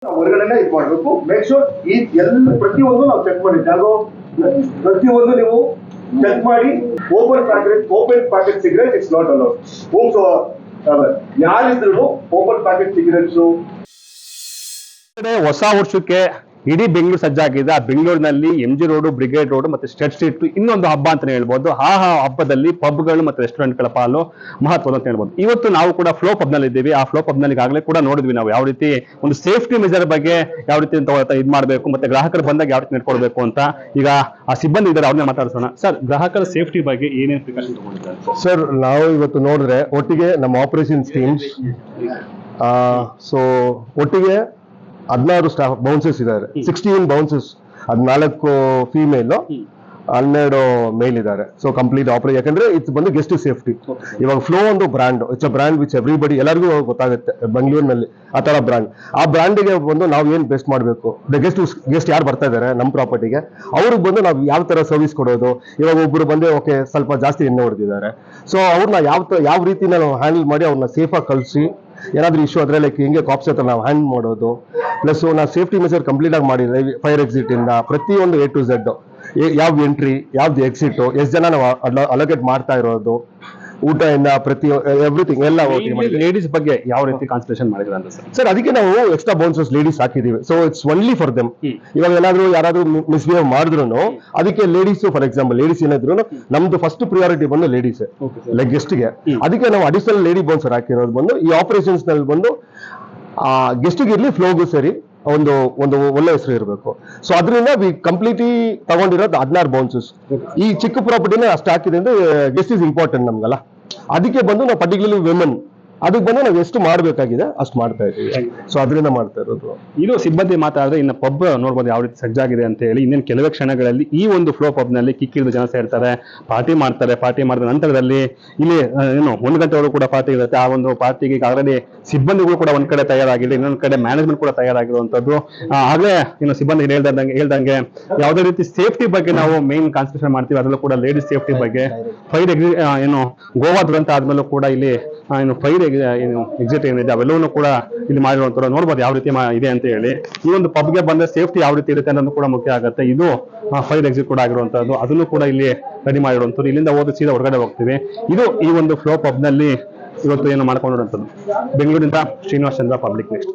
ನಾವು ಹೊರಗಡೆನೆ ಇದು ಮಾಡಬೇಕು. ಮೇಕ್ ಶೋರ್ ಈ ಎಲ್ಲ ಪ್ರತಿಯೊಂದು ನಾವು ಚೆಕ್ ಮಾಡಿದ್ವಿ. ಯಾವುದೋ ಪ್ರತಿಯೊಂದು ನೀವು ಚೆಕ್ ಮಾಡಿ. Open packet cigarette it's not allowed. ಯಾರಿದ್ರು ಓಪನ್ ಪ್ಯಾಕೆಟ್ ಸಿಗರೇಟ್ಸ್. ಹೊಸ ವರ್ಷಕ್ಕೆ ಇಡೀ ಬೆಂಗಳೂರು ಸಜ್ಜಾಗಿದೆ. ಆ ಬೆಂಗಳೂರಿನಲ್ಲಿ MG ರೋಡ್, ಬ್ರಿಗೇಡ್ ರೋಡ್ ಮತ್ತೆ ಸ್ಟೇಟ್ ಸ್ಟ್ರೀಟ್ ಇನ್ನೊಂದು ಹಬ್ಬ ಅಂತಾನೆ ಹೇಳ್ಬೋದು. ಆ ಹಬ್ಬದಲ್ಲಿ ಪಬ್ಗಳು ಮತ್ತೆ ರೆಸ್ಟೋರೆಂಟ್ಗಳ ಪಾಲು ಮಹತ್ವದ ಅಂತ ಹೇಳ್ಬೋದು. ಇವತ್ತು ನಾವು ಕೂಡ ಫ್ಲೋ ಪಬ್ ನಲ್ಲಿ ಇದ್ದೀವಿ. ಆ ಫ್ಲೋ ಪಬ್ ನಲ್ಲಿ ಈಗಾಗಲೇ ಕೂಡ ನೋಡಿದ್ವಿ ನಾವು ಯಾವ ರೀತಿ ಒಂದು ಸೇಫ್ಟಿ ಮೆಜರ್ ಬಗ್ಗೆ ಯಾವ ರೀತಿ ಇದು ಮಾಡಬೇಕು ಮತ್ತೆ ಗ್ರಾಹಕರು ಬಂದಾಗ ಯಾವ ರೀತಿ ನಡ್ಕೊಳ್ಬೇಕು ಅಂತ. ಈಗ ಆ ಸಿಬ್ಬಂದಿ ಇದ್ದಾರೆ, ಅವ್ರನ್ನ ಮಾತಾಡ್ಸೋಣ. ಸರ್, ಗ್ರಾಹಕರ ಸೇಫ್ಟಿ ಬಗ್ಗೆ ಏನೇನು ಪ್ರಿಕಾಷನ್ ತಗೊಂಡಿದ್ದಾರೆ ಸರ್? ನಾವು ಇವತ್ತು ನೋಡಿದ್ರೆ ಒಟ್ಟಿಗೆ ನಮ್ಮ ಆಪರೇಷನ್ಸ್ ಟೀಮ್ಸ್ ಒಟ್ಟಿಗೆ 16 ಸ್ಟಾಫ್ ಬೌನ್ಸಸ್ ಇದ್ದಾರೆ. 16 ಬೌನ್ಸಸ್, 14 ಫೀಮೇಲ್, 12 ಮೇಲ್ ಇದ್ದಾರೆ. ಸೊ ಕಂಪ್ಲೀಟ್ ಆಪರೇಟ್, ಯಾಕಂದ್ರೆ ಇಟ್ಸ್ ಬಂದು ಗೆಸ್ಟ್ ಸೇಫ್ಟಿ. ಇವಾಗ ಫ್ಲೋ ಒಂದು brand, it's a brand which everybody ಎಲ್ಲರಿಗೂ ಗೊತ್ತಾಗುತ್ತೆ ಬೆಂಗಳೂರಿನಲ್ಲಿ ಆ ತರ ಬ್ರ್ಯಾಂಡ್. ಆ ಬ್ರ್ಯಾಂಡಿಗೆ ಬಂದು ನಾವು ಏನ್ ಬೆಸ್ಟ್ ಮಾಡಬೇಕು, ಗೆಸ್ಟ್ ಯಾರು ಬರ್ತಾ ಇದಾರೆ ನಮ್ಮ ಪ್ರಾಪರ್ಟಿಗೆ, ಅವ್ರಿಗೆ ಬಂದು ನಾವು ಯಾವ ತರ ಸರ್ವಿಸ್ ಕೊಡೋದು. ಇವಾಗ ಒಬ್ರು ಬಂದು ಓಕೆ ಸ್ವಲ್ಪ ಜಾಸ್ತಿ ಎಣ್ಣೆ ಹೊಡೆದಿದ್ದಾರೆ, ಸೊ ಅವ್ರನ್ನ ಯಾವ ರೀತಿ ನಾವು ಹ್ಯಾಂಡಲ್ ಮಾಡಿ ಅವ್ರನ್ನ ಸೇಫ್ ಆಗಿ ಕಳಿಸಿ, ಏನಾದ್ರೂ ಇಶ್ಯೂ ಆದ್ರೆ ಲೈಕ್ ಹಿಂಗೆ ಕಾಪ್ಸ್ ಹತ್ರ ನಾವು ಹ್ಯಾಂಡ್ ಮಾಡೋದು. ಪ್ಲಸ್ ನಾವು ಸೇಫ್ಟಿ ಮೆಜರ್ ಕಂಪ್ಲೀಟ್ ಆಗಿ ಮಾಡಿದ್ರೆ ಫೈರ್ ಎಕ್ಸಿಟ್ ಇಂದ ಪ್ರತಿಯೊಂದು A to Z, ಯಾವ್ದು ಎಂಟ್ರಿ ಯಾವ್ದು ಎಕ್ಸಿಟ್, ಎಷ್ಟು ಜನ ನಾವು ಅಲೋಕೇಟ್ ಮಾಡ್ತಾ ಇರೋದು, ಊಟ ಇಂದ ಪ್ರತಿ ಎವ್ರಿಥಿಂಗ್ ಎಲ್ಲ. ಲೇಡೀಸ್ ಬಗ್ಗೆ ಯಾವ ರೀತಿ ಕಾನ್ಸಂಟ್ರೇಷನ್ ಮಾಡಿದ್ರೆ ಅಂತ ಸರ್, ಅದಕ್ಕೆ ನಾವು ಎಕ್ಸ್ಟ್ರಾ ಬೌನ್ಸಸ್ ಲೇಡೀಸ್ ಹಾಕಿದೀವಿ. So it's only for them. ಇವಾಗ ಯಾರಾದ್ರೂ ಮಿಸ್ಬಿಹೇವ್ ಮಾಡಿದ್ರು ಅದಕ್ಕೆ ಲೇಡೀಸ್, ಫಾರ್ ಎಕ್ಸಾಂಪಲ್ ಲೇಡೀಸ್ ಏನಾದ್ರು ನಮ್ದು ಫಸ್ಟ್ ಪ್ರಿಯಾರಿಟಿ ಬಂದು ಲೇಡೀಸ್ ಲೈಕ್ ಗೆಸ್ಟ್ಗೆ. ಅದಕ್ಕೆ ನಾವು ಅಡಿಷನಲ್ ಲೇಡಿ ಬೌನ್ಸರ್ ಹಾಕಿರೋದು ಬಂದು ಈ ಆಪರೇಷನ್ಸ್ ನಲ್ಲಿ ಬಂದು ಗೆಸ್ಟ್ಗೆ ಇರ್ಲಿ ಫ್ಲೋಗೂ ಸರಿ ಒಂದು ಒಳ್ಳೆ ಹೆಸರು ಇರಬೇಕು. ಸೊ ಅದರಿಂದ ಕಂಪ್ಲೀಟ್ಲಿ ತಗೊಂಡಿರೋದು 16 ಬೌನ್ಸಸ್. ಈ ಚಿಕ್ಕ ಪ್ರಾಪರ್ಟಿನ ಅಷ್ಟು ಹಾಕಿದೆ ಅಂದ್ರೆ ಗೆಸ್ಟ್ ಇಸ್ ಇಂಪಾರ್ಟೆಂಟ್ ನಮ್ಗಲ್ಲ. ಅದಕ್ಕೆ ಬಂದು ನಾವು ಪರ್ಟಿಕ್ಯುಲರ್ಲಿ ವಿಮೆನ್ ಅದಕ್ಕೆ ಬಂದು ನಾವು ಎಷ್ಟು ಮಾಡಬೇಕಾಗಿದೆ ಅಷ್ಟು ಮಾಡ್ತಾ ಇದ್ದೀವಿ. ಸೊ ಅದರಿಂದ ಮಾಡ್ತಾ ಇರೋದು. ಇದು ಸಿಬ್ಬಂದಿ ಮಾತಾಡಿದ್ರೆ ಇನ್ನು ಪಬ್ ನೋಡ್ಬೋದು ಯಾವ ರೀತಿ ಸಜ್ಜಾಗಿದೆ ಅಂತ ಹೇಳಿ. ಇನ್ನೇನು ಕೆಲವೇ ಕ್ಷಣಗಳಲ್ಲಿ ಈ ಒಂದು ಫ್ಲೋ ಪಬ್ ನಲ್ಲಿ ಕಿಕ್ಕಿಳಿದು ಜನ ಸೇರ್ತಾರೆ, ಪಾರ್ಟಿ ಮಾಡ್ತಾರೆ. ಪಾರ್ಟಿ ಮಾಡಿದ ನಂತರದಲ್ಲಿ ಇಲ್ಲಿ 1 ಗಂಟೆವರೆಗೂ ಕೂಡ ಪಾರ್ಟಿ ಇರುತ್ತೆ. ಆ ಒಂದು ಪಾರ್ಟಿಗೆ ಆಲ್ರೆಡಿ ಸಿಬ್ಬಂದಿಗಳು ಕೂಡ ಒಂದ್ ಕಡೆ ತಯಾರಾಗಿದೆ, ಇನ್ನೊಂದ್ ಕಡೆ ಮ್ಯಾನೇಜ್ಮೆಂಟ್ ಕೂಡ ತಯಾರಾಗಿರುವಂತದ್ದು. ಆಗ್ಲೇ ಸಿಬ್ಬಂದಿ ಹೇಳ್ದಂಗೆ ಯಾವುದೇ ರೀತಿ ಸೇಫ್ಟಿ ಬಗ್ಗೆ ನಾವು ಮೇನ್ ಕಾನ್ಸಂಟ್ರೇಷನ್ ಮಾಡ್ತೀವಿ. ಅದರಲ್ಲೂ ಕೂಡ ಲೇಡೀಸ್ ಸೇಫ್ಟಿ ಬಗ್ಗೆ. ಫೈರ್ ಗೋವಾ ದುರಂತ ಆದ್ಮೇಲೂ ಕೂಡ ಇಲ್ಲಿ ಫೈರ್ ಎಕ್ಸಿಟ್ ಏನಿದೆ ಅವೆಲ್ಲವೂ ಕೂಡ ಇಲ್ಲಿ ಮಾಡಿರುವಂತ ನೋಡ್ಬೋದು ಯಾವ ರೀತಿ ಇದೆ ಅಂತ ಹೇಳಿ. ಈ ಒಂದು ಪಬ್ಗೆ ಬಂದ್ರೆ ಸೇಫ್ಟಿ ಯಾವ ರೀತಿ ಇರುತ್ತೆ ಅನ್ನೋದು ಕೂಡ ಮುಖ್ಯ ಆಗುತ್ತೆ. ಇದು ಫೈರ್ ಎಕ್ಸಿಟ್ ಕೂಡ ಆಗಿರುವಂತದ್ದು, ಅದನ್ನು ಕೂಡ ಇಲ್ಲಿ ರೆಡಿ ಮಾಡಿರುವಂತದ್ದು. ಇಲ್ಲಿಂದ ಹೋದ ಸೀದಾ ಹೊರಗಡೆ ಹೋಗ್ತೀವಿ. ಇದು ಈ ಒಂದು ಫ್ಲೋ ಪಬ್ ನಲ್ಲಿ ಇವತ್ತು ಏನು ಮಾಡ್ಕೊಂಡಿರುವಂತದ್ದು. ಬೆಂಗಳೂರಿಂದ ಶ್ರೀನಿವಾಸ್ ಚಂದ್ರ, ಪಬ್ಲಿಕ್ ನೆಕ್ಸ್ಟ್.